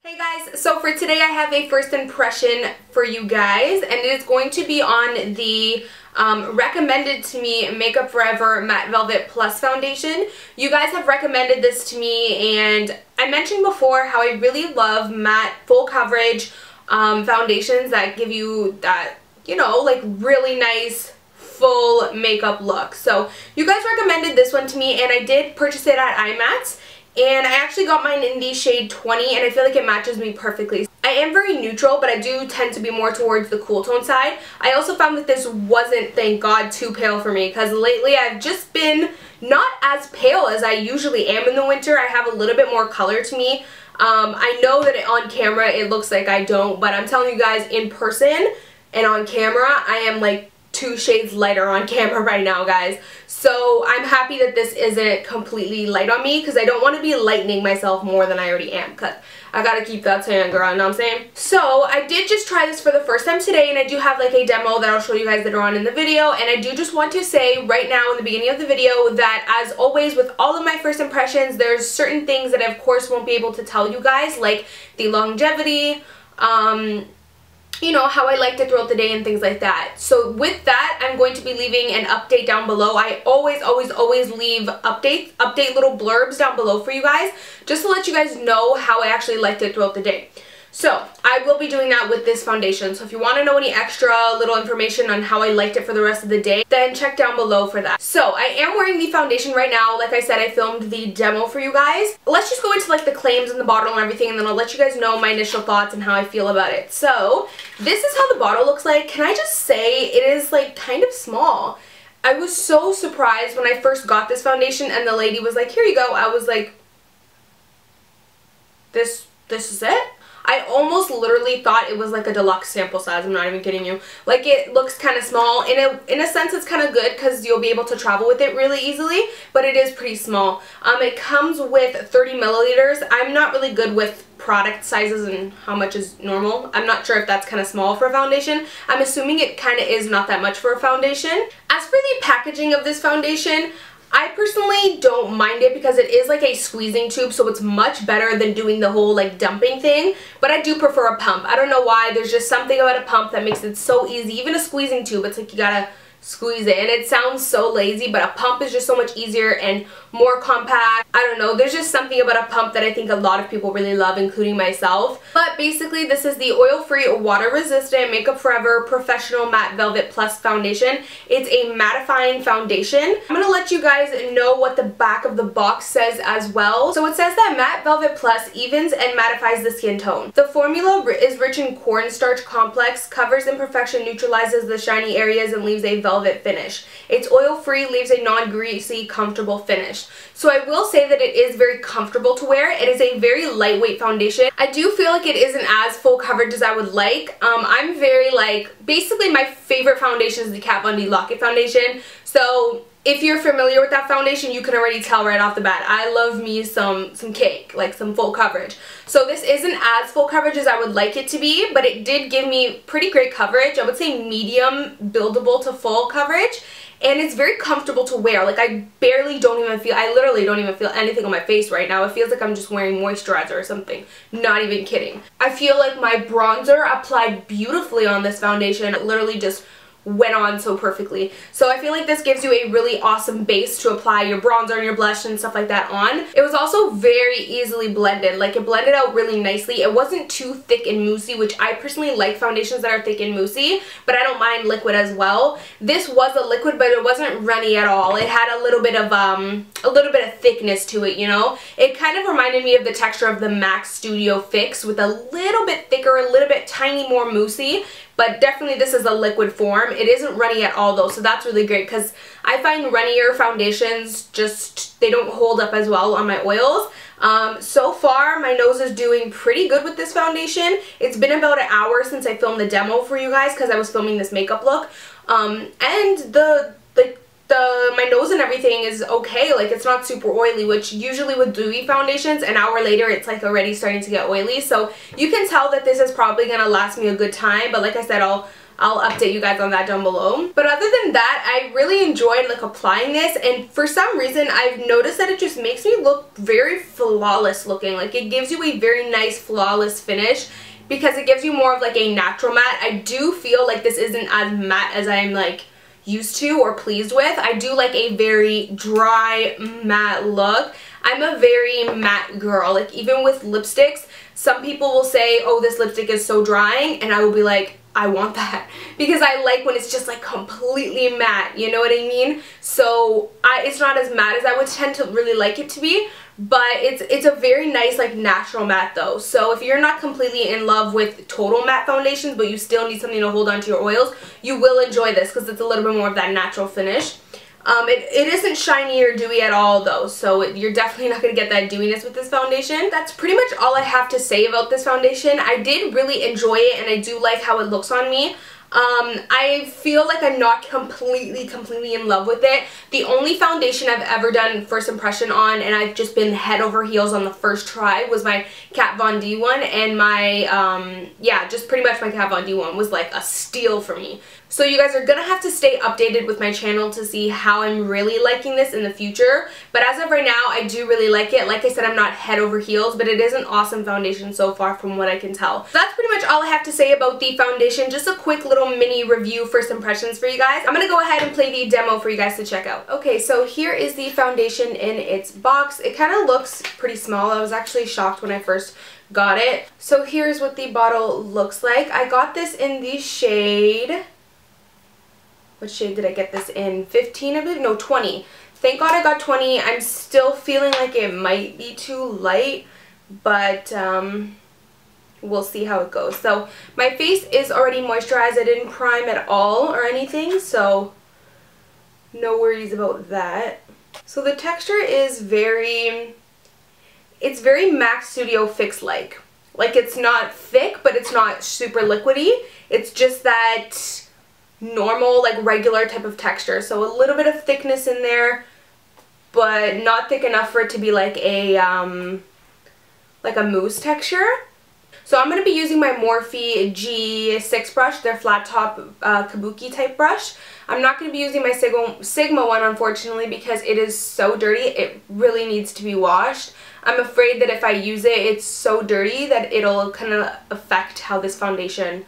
Hey guys, so for today I have a first impression for you guys, and it is going to be on the recommended to me Makeup Forever Matte Velvet Plus Foundation. You guys have recommended this to me, and I mentioned before how I really love matte full coverage foundations that give you that, you know, like really nice full makeup look. So you guys recommended this one to me, and I did purchase it at IMATS. And I actually got mine in the shade 20, and I feel like it matches me perfectly. I am very neutral, but I do tend to be more towards the cool tone side. I also found that this wasn't, thank God, too pale for me, because lately I've just been not as pale as I usually am in the winter. I have a little bit more color to me. I know that on camera it looks like I don't, but I'm telling you guys, in person and on camera, I am like 2 shades lighter on camera right now, guys. So I'm happy that this isn't completely light on me, because I don't want to be lightening myself more than I already am, because I gotta keep that tan, girl, you know what I'm saying? So I did just try this for the first time today, and I do have like a demo that I'll show you guys later on in the video. And I do just want to say right now in the beginning of the video that, as always with all of my first impressions, there's certain things that I of course won't be able to tell you guys, like the longevity, you know, how I liked it throughout the day and things like that. So with that, I'm going to be leaving an update down below. I always leave update little blurbs down below for you guys, just to let you guys know how I actually liked it throughout the day. So I will be doing that with this foundation. So if you want to know any extra little information on how I liked it for the rest of the day, then check down below for that. So I am wearing the foundation right now. Like I said, I filmed the demo for you guys. Let's just go into like the claims and the bottle and everything, and then I'll let you guys know my initial thoughts and how I feel about it. So this is how the bottle looks like. Can I just say it is like kind of small. I was so surprised when I first got this foundation and the lady was like, here you go. I was like, this is it? I almost literally thought it was like a deluxe sample size. I'm not even kidding you. Like, it looks kind of small. In a sense, it's kind of good because you'll be able to travel with it really easily, but it is pretty small. It comes with 30 milliliters. I'm not really good with product sizes and how much is normal. I'm not sure if that's kind of small for a foundation. I'm assuming it kind of is not that much for a foundation. As for the packaging of this foundation, I personally don't mind it because it is like a squeezing tube, so it's much better than doing the whole like dumping thing, but I do prefer a pump. I don't know why, there's just something about a pump that makes it so easy. Even a squeezing tube, it's like you gotta squeeze it, and it sounds so lazy, but a pump is just so much easier and more compact. I don't know, there's just something about a pump that I think a lot of people really love, including myself. But basically, this is the oil-free, water-resistant Makeup Forever Professional Matte Velvet Plus Foundation. It's a mattifying foundation. I'm gonna let you guys know what the back of the box says as well. So it says that Matte Velvet Plus evens and mattifies the skin tone. The formula is rich in cornstarch complex, covers imperfection, neutralizes the shiny areas, and leaves a velvet finish. It's oil-free, leaves a non-greasy, comfortable finish. So I will say that it is very comfortable to wear. It is a very lightweight foundation. I do feel like it isn't as full coverage as I would like. I'm very like, basically my favorite foundation is the Kat Von D Lock-It foundation. So if you're familiar with that foundation, you can already tell right off the bat. I love me some cake, like some full coverage. So this isn't as full coverage as I would like it to be, but it did give me pretty great coverage. I would say medium buildable to full coverage. And it's very comfortable to wear. Like, I literally don't even feel anything on my face right now. It feels like I'm just wearing moisturizer or something. Not even kidding. I feel like my bronzer applied beautifully on this foundation. It literally just went on so perfectly. So I feel like this gives you a really awesome base to apply your bronzer and your blush and stuff like that on. It was also very easily blended. Like, it blended out really nicely. It wasn't too thick and moussey, which I personally like foundations that are thick and moussey, but I don't mind liquid as well. This was a liquid, but it wasn't runny at all. It had a little bit of thickness to it, you know? It kind of reminded me of the texture of the MAC Studio Fix, with a little bit thicker, a little bit tiny more moussey. But definitely this is a liquid form. It isn't runny at all though, so that's really great, because I find runnier foundations just, they don't hold up as well on my oils. So far my nose is doing pretty good with this foundation. It's been about an hour since I filmed the demo for you guys, because I was filming this makeup look. And my nose and everything is okay. Like, it's not super oily, which usually with dewy foundations, an hour later it's like already starting to get oily. So you can tell that this is probably gonna last me a good time, but like I said, I'll I'll update you guys on that down below. But other than that, I really enjoyed like applying this, and for some reason I've noticed that it just makes me look very flawless looking. Like it gives you a very nice flawless finish because it gives you more of like a natural matte. I do feel like this isn't as matte as I'm like used to or pleased with. I do like a very dry matte look. I'm a very matte girl. Like even with lipsticks, some people will say, oh, this lipstick is so drying, and I will be like, I want that, because I like when it's just like completely matte, you know what I mean? So it's not as matte as I would tend to really like it to be, but it's a very nice like natural matte though. So if you're not completely in love with total matte foundations but you still need something to hold on to your oils, you will enjoy this because it's a little bit more of that natural finish. It isn't shiny or dewy at all though, so you're definitely not going to get that dewiness with this foundation. That's pretty much all I have to say about this foundation. I did really enjoy it, and I do like how it looks on me. I feel like I'm not completely in love with it. The only foundation I've ever done first impression on, and I've just been head over heels on the first try, was my Kat Von D one, and my, yeah, just pretty much my Kat Von D one was like a steal for me. So you guys are gonna have to stay updated with my channel to see how I'm really liking this in the future. But as of right now, I do really like it. Like I said, I'm not head over heels, but it is an awesome foundation so far from what I can tell. So that's pretty much all I have to say about the foundation. Just a quick little mini review, first impressions for you guys. I'm gonna go ahead and play the demo for you guys to check out. Okay, so here is the foundation in its box. It kind of looks pretty small. I was actually shocked when I first got it. So here's what the bottle looks like. I got this in the shade... What shade did I get this in? 15, I believe? No, 20. Thank God I got 20. I'm still feeling like it might be too light, but we'll see how it goes. So my face is already moisturized. I didn't prime at all or anything, so no worries about that. So the texture is it's very MAC Studio Fix-like. Like it's not thick, but it's not super liquidy. It's just that normal, like regular type of texture. So a little bit of thickness in there, but not thick enough for it to be like a mousse texture. So I'm going to be using my Morphe G6 brush, their flat top kabuki type brush. I'm not going to be using my Sigma one, unfortunately, because it is so dirty. It really needs to be washed. I'm afraid that if I use it, it's so dirty that it'll kind of affect how this foundation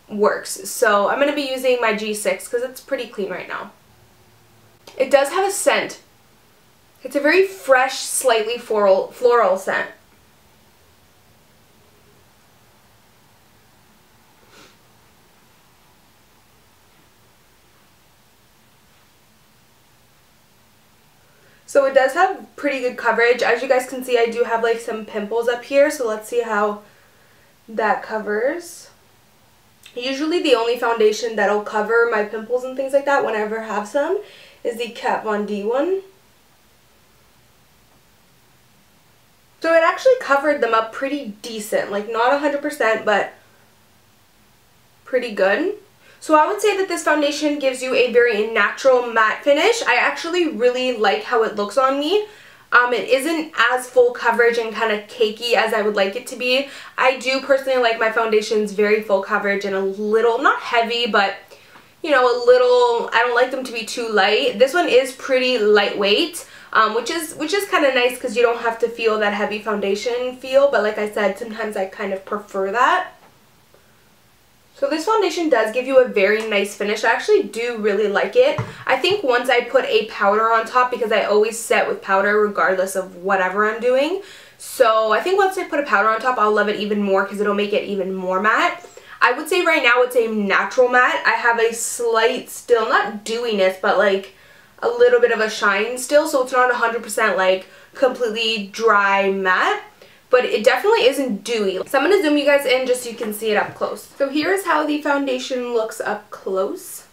works. So I'm going to be using my G6 because it's pretty clean right now. It does have a scent. It's a very fresh, slightly floral scent. So it does have pretty good coverage. As you guys can see, I do have like some pimples up here, so let's see how that covers. Usually the only foundation that'll cover my pimples and things like that whenever I have some is the Kat Von D one. So it actually covered them up pretty decent, like not 100%, but pretty good. So I would say that this foundation gives you a very natural matte finish. I actually really like how it looks on me. It isn't as full coverage and kind of cakey as I would like it to be. I do personally like my foundations very full coverage and a little, not heavy, but you know, a little, I don't like them to be too light. This one is pretty lightweight, which is kind of nice because you don't have to feel that heavy foundation feel, but like I said, sometimes I kind of prefer that. So this foundation does give you a very nice finish. I actually do really like it. I think once I put a powder on top, because I always set with powder regardless of whatever I'm doing. So I think once I put a powder on top, I'll love it even more because it'll make it even more matte. I would say right now it's a natural matte. I have a slight still, not dewiness, but like a little bit of a shine still. So it's not 100% like completely dry matte. But it definitely isn't dewy. So I'm going to zoom you guys in just so you can see it up close. So here's how the foundation looks up close.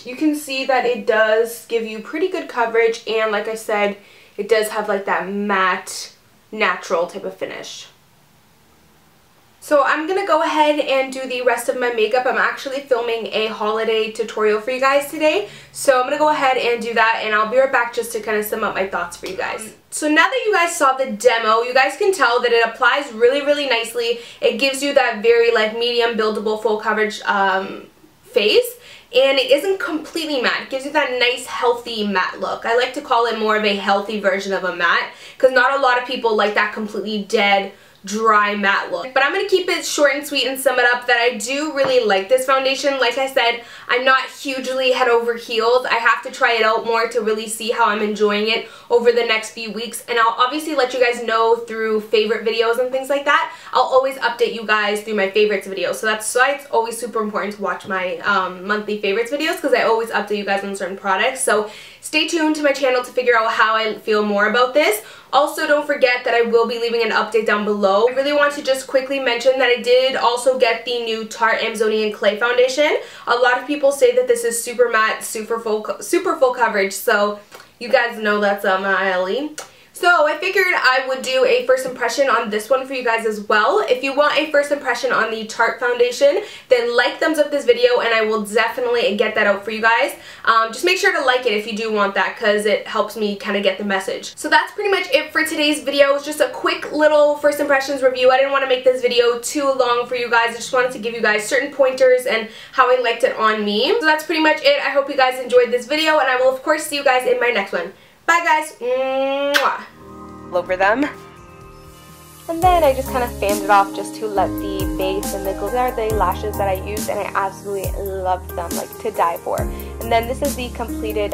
You can see that it does give you pretty good coverage, and like I said, it does have like that matte, natural type of finish. So I'm going to go ahead and do the rest of my makeup. I'm actually filming a holiday tutorial for you guys today. So I'm going to go ahead and do that, and I'll be right back just to kind of sum up my thoughts for you guys. So now that you guys saw the demo, you guys can tell that it applies really, really nicely. It gives you that very like medium buildable full coverage face. And it isn't completely matte. It gives you that nice healthy matte look. I like to call it more of a healthy version of a matte because not a lot of people like that completely dead, dry matte look. But I'm going to keep it short and sweet and sum it up that I do really like this foundation. Like I said, I'm not hugely head over heels. I have to try it out more to really see how I'm enjoying it over the next few weeks, and I'll obviously let you guys know through favorite videos and things like that. I'll always update you guys through my favorites videos, so that's why it's always super important to watch my monthly favorites videos, because I always update you guys on certain products. So stay tuned to my channel to figure out how I feel more about this. Also, don't forget that I will be leaving an update down below. I really want to just quickly mention that I did also get the new Tarte Amazonian Clay Foundation. A lot of people say that this is super matte, super full coverage, so you guys know that's my alley. So I figured I would do a first impression on this one for you guys as well. If you want a first impression on the Tarte foundation, then thumbs up this video and I will definitely get that out for you guys. Just make sure to like it if you do want that, because it helps me kind of get the message. So that's pretty much it for today's video. It was just a quick little first impressions review. I didn't want to make this video too long for you guys. I just wanted to give you guys certain pointers and how I liked it on me. So that's pretty much it. I hope you guys enjoyed this video, and I will of course see you guys in my next one. Bye guys. Mwah. Over them. And then I just kind of fanned it off just to let the base and the glitter. These are the lashes that I used, and I absolutely loved them, like to die for. And then this is the completed